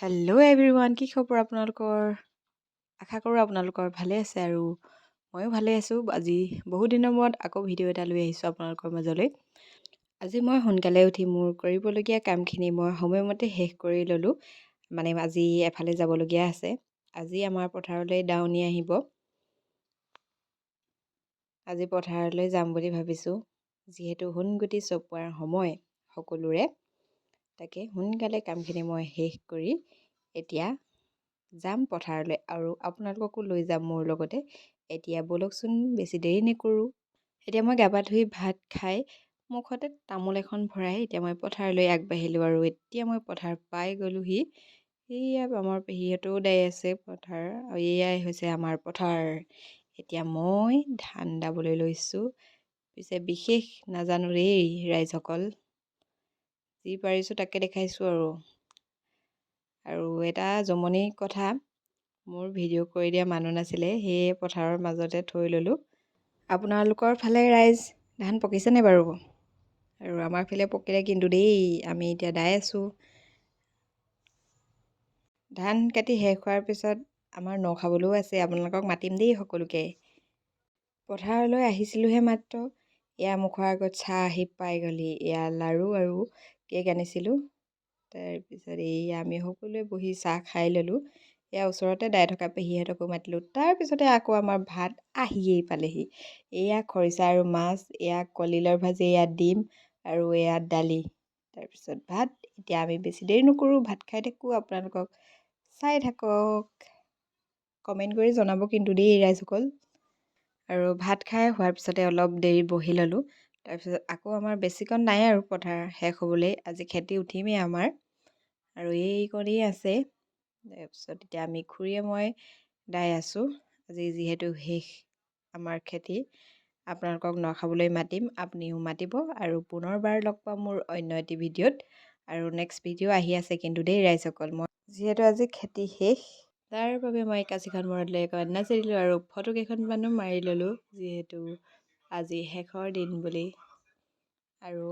Hello' everyone, কি খবৰ আপোনালোকৰ? আশা কৰোঁ আপোনালোকৰ ভালে আছে আৰু ময়ো ভালে আছোঁ। আজি বহুত দিনৰ মূৰত আকৌ ভিডিঅ' এটা লৈ আহিছোঁ আপোনালোকৰ মাজলৈ। আজি মই সোনকালে উঠি মোৰ কৰিবলগীয়া কামখিনি মই সময়মতে শেষ কৰি ল'লোঁ। আজি এফালে যাবলগীয়া আছে। আজি আমাৰ পথাৰলৈ দাৱনী আহিব। আজি পথাৰলৈ যাম বুলি ভাবিছোঁ, যিহেতু সোণগুটি চপোৱাৰ সময় সকলোৰে। তাকে সোনকালে কামখিনি মই শেষ কৰি এতিয়া যাম পথাৰলৈ আৰু আপোনালোককো লৈ যাম মোৰ লগতে। এতিয়া ব'লকচোন, বেছি দেৰি নকৰোঁ। এতিয়া মই গা পা ধুই ভাত খাই মুখতে তামোল এখন ভৰাই এতিয়া মই পথাৰলৈ আগবাঢ়িলোঁ আৰু এতিয়া মই পথাৰ পাই গ'লোহি। এয়া আমাৰ পেহীহঁতেও দাই আছে পথাৰ, আৰু এয়াই হৈছে আমাৰ পথাৰ। এতিয়া মই ধান দাবলৈ লৈছোঁ। পিছে বিশেষ নাজানো দেই ৰাইজসকল, যি পাৰিছোঁ তাকে দেখাইছোঁ আৰু এটা জমনি কথা, মোৰ ভিডিঅ' কৰি দিয়া মানুহ নাছিলে, সেয়ে পথাৰৰ মাজতে থৈ ল'লোঁ। আপোনালোকৰ ফালে ৰাইজ ধান পকিছেনে বাৰু? আৰু আমাৰ ফালে পকিলে কিন্তু দেই, আমি এতিয়া দাই আছোঁ। ধান কাটি শেষ হোৱাৰ পিছত আমাৰ ন খাবলৈও আছে, আপোনালোকক মাতিম দেই সকলোকে। পথাৰলৈ আহিছিলোঁহে মাত্ৰ, এয়া মুখৰ আগত চাহ আহি পাই গ'লহি। এয়া লাড়ু আৰু কেক আনিছিলোঁ। তাৰপিছত এয়া আমি সকলোৱে বহি চাহ খাই ল'লোঁ। এয়া ওচৰতে দাই থকা পেহীহঁতকো মাতিলোঁ। তাৰপিছতে আকৌ আমাৰ ভাত আহিয়েই পালেহি। এয়া খৰিচা আৰু মাছ, এয়া কলডিলৰ ভাজি, এয়া ডিম আৰু এয়া দালি। তাৰপিছত ভাত। এতিয়া আমি বেছি দেৰি নকৰোঁ, ভাত খাই থাকোঁ, আপোনালোকক চাই থাকক। কমেণ্ট কৰি জনাব কিন্তু দেই ৰাইজসকল। আৰু ভাত খাই হোৱাৰ পিছতে অলপ দেৰি বহি ল'লোঁ। তাৰপিছত আকৌ আমাৰ বেছিকণ নাই আৰু পথাৰ শেষ হ'বলৈ, আজি খেতি উঠিমেই আমাৰ, আৰু এই কণেই আছে। তাৰপিছত এতিয়া আমি খুৰীয়ে মই দাই আছোঁ। আজি যিহেতু শেষ আমাৰ খেতি, আপোনালোকক ন খাবলৈ মাতিম, আপুনিও মাতিব আৰু পুনৰবাৰ লগ পাম মোৰ অন্য এটি ভিডিঅ'ত। আৰু নেক্সট ভিডিঅ' আহি আছে কিন্তু দেই ৰাইজসকল। মই যিহেতু আজি খেতি শেষ, তাৰ বাবে মই কাঁচিখন মূৰত লৈ অকণমান নাচিলোঁ আৰু ফটো কেইখনমানো মাৰি ল'লোঁ, যিহেতু আজি শেষৰ দিন বুলি। আৰু